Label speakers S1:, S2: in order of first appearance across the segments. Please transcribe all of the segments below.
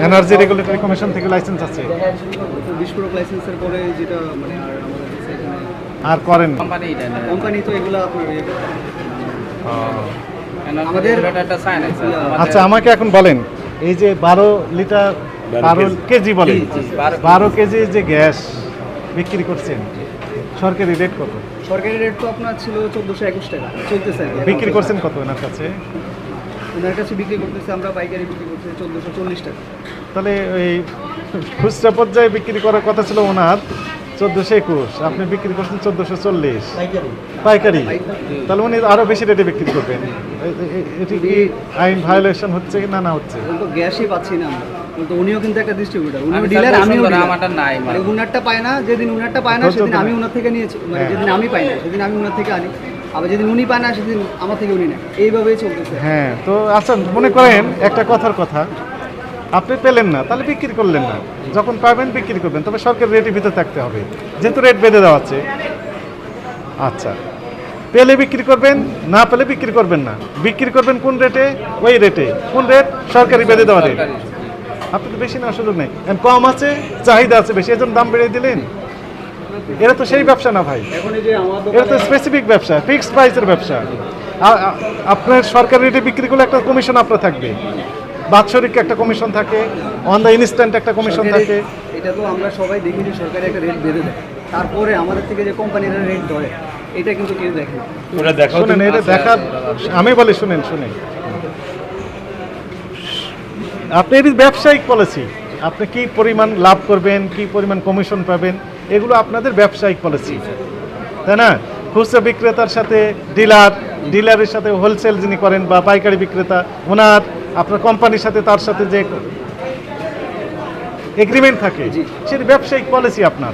S1: Energy regulatory commission থেকে licence আছে?
S2: বিস্ফোরক লাইসেন্সের পরে যেটা মানে আর আমাদের কাছে এখানে
S1: আর করেন?
S2: কোম্পানি তো এগুলো আপনার
S3: আমাদের একটা সাইন আছে।
S1: আচ্ছা আমাকে এখন বলেন, এই যে 12 লিটার 12 কেজি বলেন, 12 কেজি যে গ্যাস বিক্রি করছেন সরকারি রেট কত?
S2: সরকারি রেট তো আপনার ছিল 1421 টাকা চলতেছে আর কি।
S1: বিক্রি করছেন কত ওনার কাছে?
S2: ওনার কাছে বিক্রি করতেছে আমরা পাইকারি বিক্রি করতেছি 1440 টাকা।
S1: তাহলে ওই খুচরা পর্যায়ে বিক্রি করার কথা ছিল ওনার 1421, আপনি বিক্রি করছেন 1440 পাইকারি। তাহলে উনি আরো বেশি রেটে বিক্রি করবেন। এটি কি আইন ভায়োলেশন হচ্ছে না না হচ্ছে?
S2: তো গ্যাসই পাচ্ছি না আমরা, কিন্তু উনিও কিন্তু একটা ডিস্ট্রিবিউটর, উনিও ডিলার, আমিও
S3: আমারটা নাই
S2: মানে উনারটা পায় না, যেদিন উনারটা পায় না সেদিন আমি উনার থেকে নিয়েছি, মানে যেদিন আমি পাই না সেদিন আমি উনার থেকে আনি, আবার যেদিন উনি পায় না সেদিন আমার থেকে উনি নেয়, এইভাবেই চলতেছে।
S1: হ্যাঁ, তো আচ্ছা মনে করেন একটা কথার কথা, আপনি পেলেন না তাহলে বিক্রি করলেন না, যখন পাবেন বিক্রি করবেন, তবে সরকারি রেটের ভিতরে থাকতে হবে, যেহেতু রেট বেঁধে দেওয়া আছে। আচ্ছা, পেলে বিক্রি করবেন, না পেলে বিক্রি করবেন না। বিক্রি করবেন কোন রেটে? ওই রেটে। কোন রেট? সরকারি বেঁধে দেওয়া রেট। আপনি তো বেশি নেওয়ার সুযোগ নেই, কম আছে, চাহিদা আছে বেশি, এজন্য দাম বেড়ে দিলেন। এরা তো সেই ব্যবসা না ভাই, এটা তো স্পেসিফিক ব্যবসা, ফিক্সড প্রাইসের ব্যবসা। আপনার সরকারি রেটে বিক্রি করলে একটা কমিশন আপনার থাকবে, বাৎসরিক একটা কমিশন থাকে, অন দ্য ইনস্ট্যান্ট একটা কমিশন থাকে।
S2: এটা তো আমরা সবাই দেখি যে সরকারি একটা রেট বেঁধে দেয়, তারপরে আমাদের থেকে যে কোম্পানিরা রেট ধরে, এটা কিন্তু কেউ দেখে না।
S1: শুনেন, এটা দেখার আমি বলি, শুনেন, আপনি এটি ব্যবসায়িক পলিসি, আপনি কি পরিমাণ লাভ করবেন, কি পরিমাণ কমিশন পাবেন, এগুলো আপনাদের ব্যবসায়িক পলিসি, তাই না? খুচরা বিক্রেতার সাথে ডিলারের সাথে হোলসেল যিনি করেন বা পাইকারি বিক্রেতা, ওনার আপনার কোম্পানির সাথে তার সাথে যে এগ্রিমেন্ট থাকে, সেটি ব্যবসায়িক পলিসি আপনার।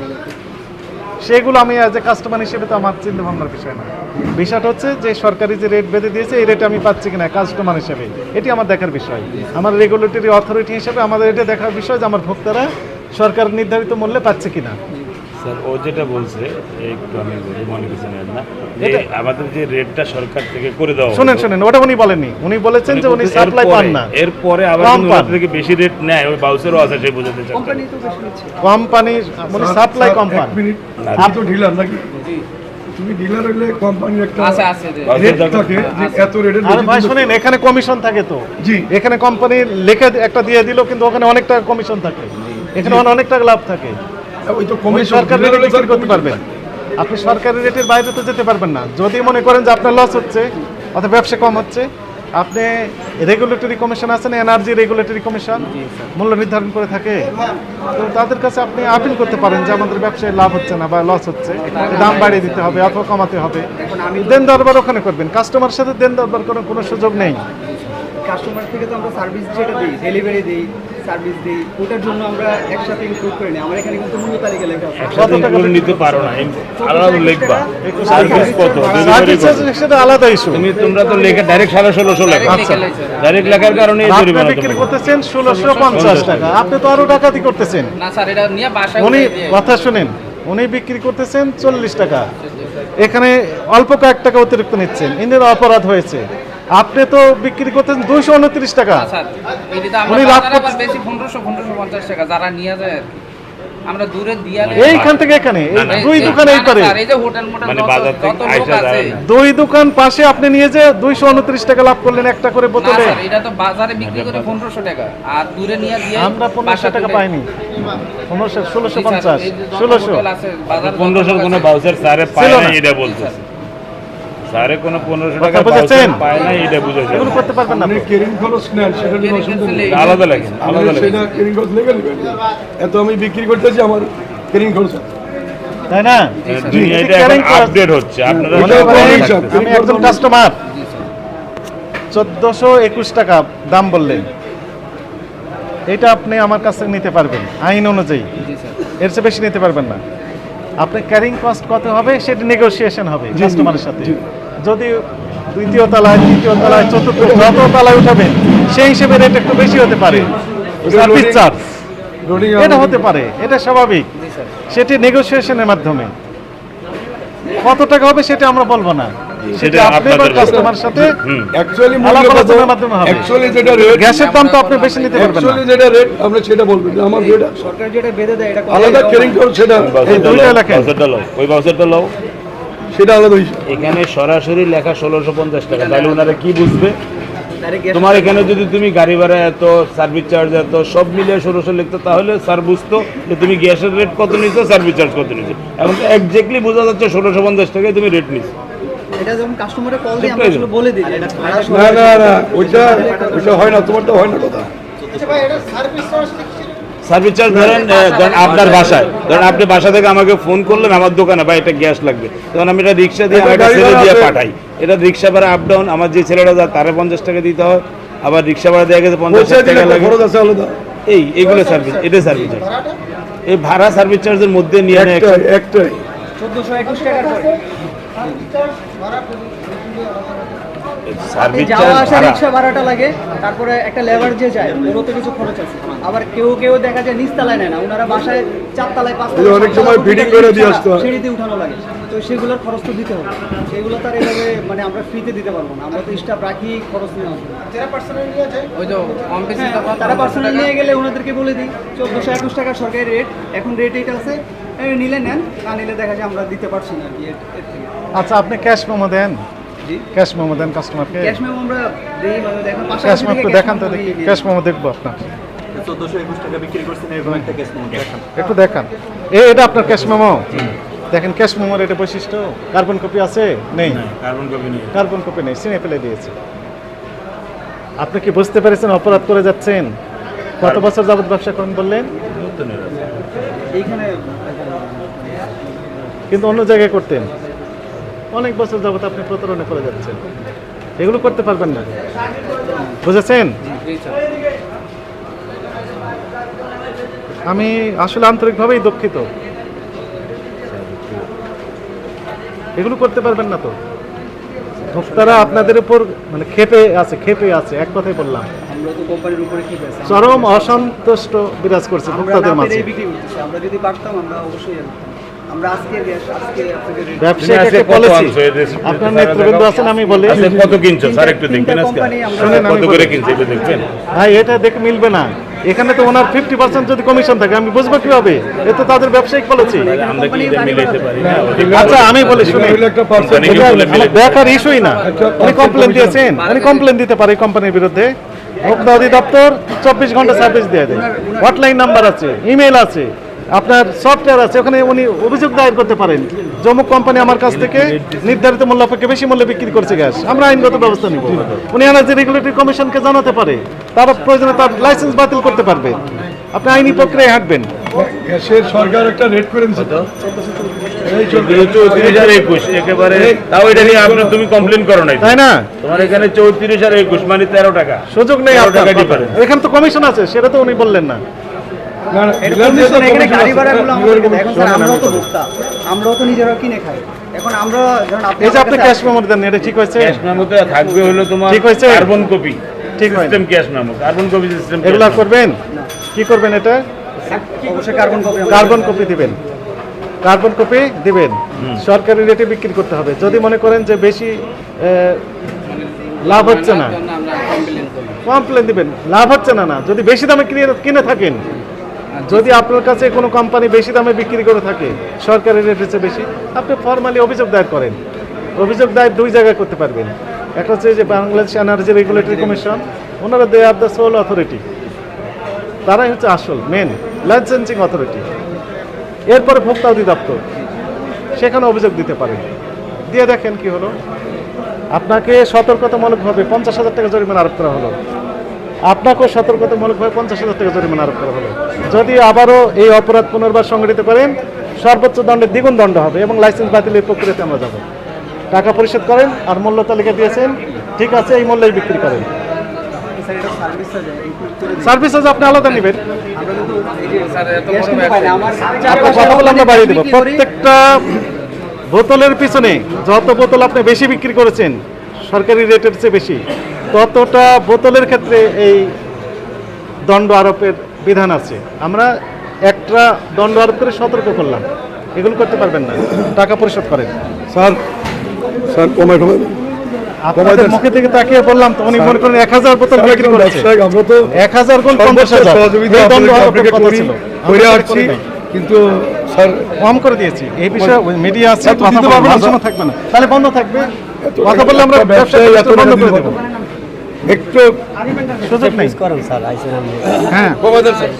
S1: সেগুলো আমি অ্যাজ এ কাস্টমার হিসেবে তো আমার চিন্তা ভাবনার বিষয় না। বিষয়টা হচ্ছে যে সরকারি যে রেট বেঁধে দিয়েছে, এই রেটে আমি পাচ্ছি কিনা কাস্টমার হিসেবে, এটি আমার দেখার বিষয়। আমার রেগুলেটরি অথরিটি হিসেবে আমাদের এটা দেখার বিষয় যে আমার ভোক্তারা সরকার নির্ধারিত মূল্যে পাচ্ছে কিনা।
S4: স্যার ও যেটা বলছে একটু আমি মনে কিছু নেন না, যে আমাদের যে রেটটা সরকার থেকে করে দেওয়া,
S1: শুনেন, ওটা উনি বলেননি, উনি বলেছেন যে উনি সাপ্লাই পান না,
S4: এরপরে আবার ওনার থেকে বেশি রেট নেয়, ওই বাউসেরও আছে, সেই বোঝাতে চাই।
S2: কোম্পানি তো বেশি নিচ্ছে,
S1: কোম্পানি মানে সাপ্লাই কোম্পানি।
S5: আপনি তো ডিলার নাকি? তুমি ডিলার হইলে কোম্পানির একটা
S3: আছে
S5: রেট থাকে যে এত রেটের।
S1: আরে ভাই শুনেন, এখানে কমিশন থাকে তো।
S5: জি।
S1: এখানে কোম্পানি লেখা একটা দিয়ে দিল, কিন্তু ওখানে অনেক টাকা কমিশন থাকে, এখানে অনেক টাকা লাভ থাকে।
S5: ওই তো
S1: ওই
S5: কমিশন
S1: সরকারি রেটে বিক্রি করতে পারবেন, আপনি সরকারি রেটের বাইরে তো যেতে পারবেন না। যদি মনে করেন যে আপনার লস হচ্ছে অথবা ব্যবসা কম হচ্ছে, আপনি রেগুলেটরি কমিশন আছে না, এনার্জি রেগুলেটরি কমিশন মূল্য নির্ধারণ করে থাকে, তো তাদের কাছে আপনি আপিল করতে পারেন যে আমাদের ব্যবসায় লাভ হচ্ছে না বা লস হচ্ছে, দাম বাড়িয়ে দিতে হবে অথবা কমাতে হবে। দেন দরবার ওখানে করবেন, কাস্টমার সাথে দেন দরবার করার কোনো সুযোগ নেই।
S2: কাস্টমার থেকে তো আমরা সার্ভিস যেটা দিই, ডেলিভারি দিই, সার্ভিস দিই, ওটার জন্য আমরা একসাথে ইনক্লুড করে নিই। আমার এখানে কিন্তু মূল্য তালিকা লেখা আছে।
S4: একসাথে করে নিতে পারো না, আলাদা লিখবা সার্ভিস কত, ডেলিভারি কত,
S1: সেটা আলাদা ইস্যু।
S4: তোমরা তো লেখা ডাইরেক্ট 1650 লেখা।
S1: আচ্ছা,
S4: ডাইরেক্ট লেখার কারণে এই
S1: আপনি
S4: জরিমানা
S1: বিক্রি করতেছেন 1650 টাকা, আপনি তো আরো ডাকাতি করতেছেন।
S3: না স্যার, এটা নিয়ে বাসায়
S1: উনি কথা শুনেন, উনি বিক্রি করতেছেন 40 টাকা, এখানে অল্প কয়েক টাকা অতিরিক্ত নিচ্ছেন, ইন্ডিয়ার অপরাধ হয়েছে। আপনি তো বিক্রি করতেছেন 229 টাকা,
S3: স্যার এদিকে আমরা
S1: উনি লাভ
S3: বাজারে আবার বেশি 1550 টাকা যারা নিয়ে যায় আর কি। আমরা দূরে দিয়া
S1: এইখান থেকে এখানে এই দুই দোকান এই পারে,
S3: স্যার এই যে হোটেল মোটেল
S4: মানে
S3: যত
S4: বাজার থেকে
S3: লোক
S4: আইসা
S3: আছে,
S4: যায় না।
S1: দুই দোকান পাশে আপনি নিয়ে যে 229 টাকা লাভ করলেন একটা করে
S3: না
S1: বোতলে।
S3: স্যার এটা তো বাজারে বিক্রি করে 1500 টাকা, আর দূরে নিয়ে দিয়ে
S1: আমরা 1500 টাকা পাইনি, 1650
S3: 1600
S1: 1600
S3: আছে বাজার
S4: 1500 কোনো বাউচার স্যারে পায়
S1: ছিল
S4: না,
S1: না।
S4: এটা বলতেছে। স্যারে কোনো 1500
S1: কথা
S4: টাকা
S1: বুঝেছেন?
S4: বাউচার পায় না, এটা বুঝাইছে।
S1: এগুলো করতে পারবেন না
S5: আপনি
S1: তো।
S5: কেরিং খরচ নেন, সেটা নিয়ে অসুবিধা নেই।
S4: আলাদা লেখেন,
S5: আপনি
S4: আলাদা লেখেন।
S5: সেটা কেরিং খরচ লেগে নেবেন। এত আমি বিক্রি করতেছি, আমার কেরিং খরচ আছে।
S1: তাই না?
S4: দুনিয়াটা এখন আপডেট হচ্ছে, আপনারা
S1: মনে
S5: ওটা
S1: করেন
S5: হিসাব,
S1: আমি একজন কাস্টমার, 1421 টাকা দাম বললেন, এটা আপনি আমার কাছ থেকে নিতে পারবেন আইন অনুযায়ী, এর চেয়ে বেশি নিতে পারবেন না। আপনি ক্যারিং কস্ট কত হবে সেটা নেগোসিয়েশন হবে কাস্টমারের সাথে। যদি দ্বিতীয় তলায়, তৃতীয় তলায়, চতুর্থ যত তলায় উঠাবেন সেই হিসেবে রেট একটু বেশি হতে পারে, সার্ভিস চার্জ
S5: লোডিং
S1: এটা হতে পারে, এটা স্বাভাবিক। সেটি নেগোসিয়েশনের মাধ্যমে কত টাকা হবে সেটা আমরা বলবো না, সেটা
S4: সেটা
S1: আপনি বা
S4: আপনাদের
S1: কাস্টমার সাথে
S5: অ্যাকচুয়ালি
S1: আলাপ আলোচনার মাধ্যমে হবে।
S5: অ্যাকচুয়ালি যেটা রেট,
S1: গ্যাসের দাম তো আপনি বেশি নিতে পারবেন না।
S5: অ্যাকচুয়ালি যেটা রেট আমরা সেটা বলবো যে আমার যেটা
S2: সরকার যেটা বেঁধে দেয় এটা
S5: আলাদা কেরিং কর সেটা
S1: এই দুইটা লেখেন।
S4: ওই বাউচারটা লও,
S5: সেটা আলাদা হিসাব।
S4: এখানে সরাসরি লেখা 1650 টাকা, তাহলে ওনারা কি বুঝবে?
S2: ডাইরেক্ট
S4: তোমার এখানে যদি তুমি গাড়ি ভাড়া এত, সার্ভিস চার্জ এত, সব মিলিয়ে 1600 লিখতো, তাহলে স্যার বুঝতো যে তুমি গ্যাসের রেট কত নিচ্ছ, সার্ভিস চার্জ কত নিচ্ছ। এখন তো একজ্যাক্টলি বোঝা যাচ্ছে 1650 টাকায় তুমি রেট নিচ্ছ।
S2: এটা যখন কাস্টমারে কল দিয়ে আমরা আসলে বলে দিই যে এটা ভাড়া
S5: না না না, ওইটা হয় না, তোমারটা হয় না কথা।
S4: সার্ভিস চার্জ ধরেন আপনার বাসায়, ধরেন আপনি বাসা থেকে আমাকে ফোন করলেন আমার দোকানে, বা এটা গ্যাস লাগবে, তখন আমি এটা রিক্সা দিয়ে আমার একটা
S5: গাড়ি
S4: ছেলে
S5: ভাড়া
S4: দিয়ে
S5: আছে।
S4: পাঠাই। এটা রিক্সা ভাড়া আপ ডাউন, আমার যে ছেলেটা যায় তারে 50 টাকা দিতে হয়, আবার রিক্সা ভাড়া দেওয়া গেছে 50
S5: পৌঁছে দিলে
S4: টাকা
S5: একটা
S4: লাগে।
S5: খরচ আছে আলাদা।
S4: এইগুলো সার্ভিস, এটা সার্ভিস চার্জ। এই ভাড়া সার্ভিস চার্জের মধ্যে নিয়ে নেয়
S5: একটাই
S2: 1421 টাকার পরে
S4: সার্ভিস
S2: যাওয়া
S4: চার্জ
S2: আসা
S4: ভাড়া।
S2: রিক্সা ভাড়াটা লাগে, তারপরে একটা লেবার যে যায় ওরও তো কিছু খরচ আছে। আবার কেউ কেউ দেখা যায় নিচতলায় নেয় না, ওনারা বাসায় 4 তলায় 5
S5: ওই
S2: তলায়
S5: অনেক
S2: 7
S5: সময়
S2: তলায়
S5: ফিটিং করে দিয়ে আসতে হয়।
S2: সিঁড়িতে উঠানো লাগে, তো সেগুলোর খরচ তো দিতে হবে। সেগুলো তার এইভাবে মানে আমরা ফ্রিতে দিতে পারবো না, আমরা তো স্টাফ রাখি, খরচ নেওয়া হবে।
S3: ওই তো কম বেশি
S2: হ্যাঁ, তারা পার্সোনাল নিয়ে গেলে ওনাদেরকে বলে দিই 1421 টাকা সরকারি রেট, এখন রেট এটা আছে, নিলে নেন, না নিলে দেখা যায় আমরা দিতে পারছি না আর কি এর থেকে।
S1: আচ্ছা, আপনি ক্যাশ মেমো দেন?
S2: জি,
S1: ক্যাশ মেমো দেন কাস্টমারকে?
S2: ক্যাশ মেমো আমরা দেই, মানে দেখেন
S1: ক্যাশ
S2: পাশাপাশি
S1: মেমো
S2: থেকে
S1: একটু দেখান তো দেখি, ক্যাশ মেমো দেখবো আপনার।
S6: 1421 টাকা বিক্রি করছেন এরকম একটা ক্যাশ মেমো দেখান।
S1: একটু দেখান। এটা আপনার ক্যাশ মেমো? দেখেন ক্যাশ মেমোর এটা বৈশিষ্ট্য। কার্বন কপি আছে? নেই।
S4: কার্বন কপি নেই।
S1: কার্বন কপি নেই, সিনে ফেলে দিয়েছে। আপনি কি বুঝতে পেরেছেন অপরাধ করে যাচ্ছেন? কত বছর যাবত ব্যবসা করেন বললেন?
S2: এইখানে
S1: কিন্তু অন্য জায়গায় করতেন। অনেক বছর যাবত আপনি প্রতারণা করে যাচ্ছেন, এগুলো করতে পারবেন না, বুঝেছেন? আমি আসলে আন্তরিকভাবেই দুঃখিত, এগুলো করতে পারবেন না তো। ভোক্তারা আপনাদের উপর মানে খেপে আছে, এক কথাই বললাম।
S2: আমরা তো কোম্পানির উপরে কি পেয়েছি,
S1: চরম অসন্তুষ্ট বিরাজ করছে
S2: আমরা
S1: ভোক্তাদের
S2: না
S1: মাঝে।
S2: পেরেই বিক্রি করতেছি। আমরা যদি পারতাম আমরা অবশ্যই আনতাম। আমরা আজকে আপনাকে rate
S1: ব্যবসায়িক
S4: আজকে
S1: একটা
S4: কত
S1: পলিসি
S4: আনছো? এই রেসিপিটা
S1: আপনার
S4: স্যার
S1: নেতৃবৃন্দ
S4: দেখাও।
S1: আছেন, আমি বলি
S4: আচ্ছা, কত কিনছো স্যার একটু
S2: তিনটা
S4: দেখবেন আজকে?
S2: কোম্পানি আমরা-
S1: শোনেন, আমি
S4: কত
S1: বলি।
S4: করে কিনছো এটা দেখবেন?
S1: ভাই এটা দেখে মিলবে না, এখানে তো ওনার 50% যদি কমিশন থাকে আমি বুঝবো কিভাবে? এ তো তাদের ব্যবসায়িক পলিসি।
S4: তাহলে আমরা কি এটা মিলাইতে পারি না?
S1: আচ্ছা আমি বলি, শুনে
S5: এটা হইলো একটা পার্সেন্ট।
S4: কোম্পানি কি বলে মিলাইতে
S1: দেখার ইস্যুই না। উনি কমপ্লেন দিয়েছেন, উনি কমপ্লেন দিতে পারে কোম্পানির বিরুদ্ধে। ভোক্তা অধিদপ্তর 24 ঘন্টা সার্ভিস দিয়ে দেয়, হটলাইন নাম্বার আছে, ইমেল আছে, আপনার সফটওয়্যার আছে, ওখানে উনি অভিযোগ দায়ের করতে পারেন। যমুক কোম্পানি আমার কাছ থেকে নির্ধারিত মূল্য অপেক্ষা বেশি মূল্যে বিক্রি করছে গ্যাস, আমরা আইনগত ব্যবস্থা নিব। উনি এনার্জি রেগুলেটরি কমিশনকে জানাতে পারে, তারা প্রয়োজনে তার লাইসেন্স বাতিল করতে পারবে। আপনি আইনি প্রক্রিয়ায় হাঁটবেন।
S5: গ্যাসের সরকার একটা রেট করে দিচ্ছে তো, এই
S4: 34,021 একেবারে। তাও এটা নিয়ে তুমি কমপ্লেন করো নাই,
S1: তাই না?
S4: তোমার এখানে 34,021 মানে 13 টাকা।
S1: সুযোগ নেই
S4: 13
S1: আপনার
S4: টাকা
S1: কথা।
S4: difference।
S1: এখানে তো কমিশন আছে, সেটা তো উনি বললেন না।
S5: না না,
S2: এর
S5: dealer দিয়ে তো
S2: commission এখানে
S5: commission
S2: গাড়ি
S5: আছে।
S2: ভাড়াগুলো
S5: dealer
S2: আমাদেরকে দেয়।
S5: commission।
S2: এখন স্যার আমরাও তো ভোক্তা, আমরাও তো নিজেরাও কিনে খাই। এখন আমরা ধরুন
S1: এই যে আপনি
S2: আমার
S1: ক্যাশ
S2: কাছে
S1: মেমো দেন, এটা ঠিক হয়েছে?
S4: ক্যাশ মেমোতে থাকবে হলো তোমার
S1: ঠিক হয়েছে?
S4: কার্বন কপি
S1: ঠিক হয় না।
S4: System, cash memo carbon copy system.
S1: এগুলা করবেন? কি করবেন? এটা
S2: অবশ্যই কার্বন কপি
S1: কার্বন কপি দিবেন, কার্বন কপি দিবেন। সরকারি রেটে বিক্রি করতে হবে। যদি মনে করেন যে বেশি লাভ হচ্ছে না,
S3: আমরা কমপ্লেন করি।
S1: কমপ্লেন দিবেন। লাভ হচ্ছে না, না যদি বেশি দামে কিনে থাকেন, যদি আপনার কাছে কোনো কোম্পানি বেশি দামে বিক্রি করে থাকে, সরকারি রেটের চেয়ে বেশি, আপনি ফর্মালি অভিযোগ দায়ের করেন। অভিযোগ দায়ের দুই জায়গায় করতে পারবেন। একটা হচ্ছে যে বাংলাদেশ এনার্জি রেগুলেটরি কমিশন, ওনারা দে আর দ্য সোল অথরিটি, তারাই হচ্ছে আসল মেন লাইসেন্সিং অথরিটি। এরপরে ভোক্তা অধিদপ্তর, সেখানে অভিযোগ দিতে পারেন। দিয়ে দেখেন কি হলো। আপনাকে সতর্কতামূলকভাবে 50,000 টাকা জরিমানা আরোপ করা হলো, আপনাকেও সতর্কতামূলকভাবে 50,000 টাকা জরিমানা আরোপ করা হলো। যদি আবারও এই অপরাধ পুনর্বার সংঘটিত করেন, সর্বোচ্চ দণ্ডের দ্বিগুণ দণ্ড হবে এবং লাইসেন্স বাতিলের প্রক্রিয়াতে আমরা যাব। টাকা পরিশোধ করেন আর মূল্য তালিকা দিয়েছেন, ঠিক আছে, এই মূল্যেই বিক্রি করেন।
S2: স্যার এটা সার্ভিস চার্জ ইনক্লুড করে দিই।
S1: সার্ভিস চার্জ আপনি আলাদা নেবেন।
S2: আমরা কিন্তু এই যে
S3: স্যার এত
S2: গ্যাস
S3: বড়
S2: কিন্তু পাই না। আমার
S1: আপনার কথা বলে আমরা বাড়িয়ে দেবো। প্রত্যেকটা বোতলের পিছনে যত বোতল আপনি বেশি বিক্রি করেছেন সরকারি রেটের চেয়ে বেশি, ততটা বোতলের ক্ষেত্রে এই দণ্ড আরোপের বিধান আছে। আমরা একটা দণ্ড আরোপ করে সতর্ক করলাম, এগুলো করতে পারবেন না, টাকা পরিশোধ করেন।
S5: স্যার স্যার কমায় কমায় দেন।
S1: আপনাদের মুখে থেকে তাকিয়ে বললাম তো উনি মনে করেন 1000 বোতল
S5: স্যার,
S1: বিক্রি
S5: একজন
S1: করেছে।
S5: ব্যবসায়িক, আমরা তো
S1: 1000 গুণ
S5: সর্বোচ্চ
S1: 50,000
S5: সহযোগিতা
S1: এই দ্বন্দ্ব হওয়ার
S5: আপনাকে
S1: কথা
S5: করি,
S1: ছিল।
S5: করে
S1: আমরা
S5: আসছি,
S1: করি নাই।
S5: কিন্তু স্যার
S1: কম করে দিয়েছি এই বিষয়ে মিডিয়া আছে
S5: এত
S1: কথা
S5: দিতে
S1: বলবো
S5: পারবো না,
S1: না, সময় থাকবে না তাহলে বন্ধ থাকবে কথা বললে আমরা
S5: একটা ব্যবসায়ী
S1: ব্যবসা
S5: এত
S1: বন্ধ
S5: টাকা
S1: করে
S5: দিতে
S1: দেবো
S5: পারবো না। একটু
S1: সুযোগ নেই হ্যাঁ
S5: কমায় দেন স্যার।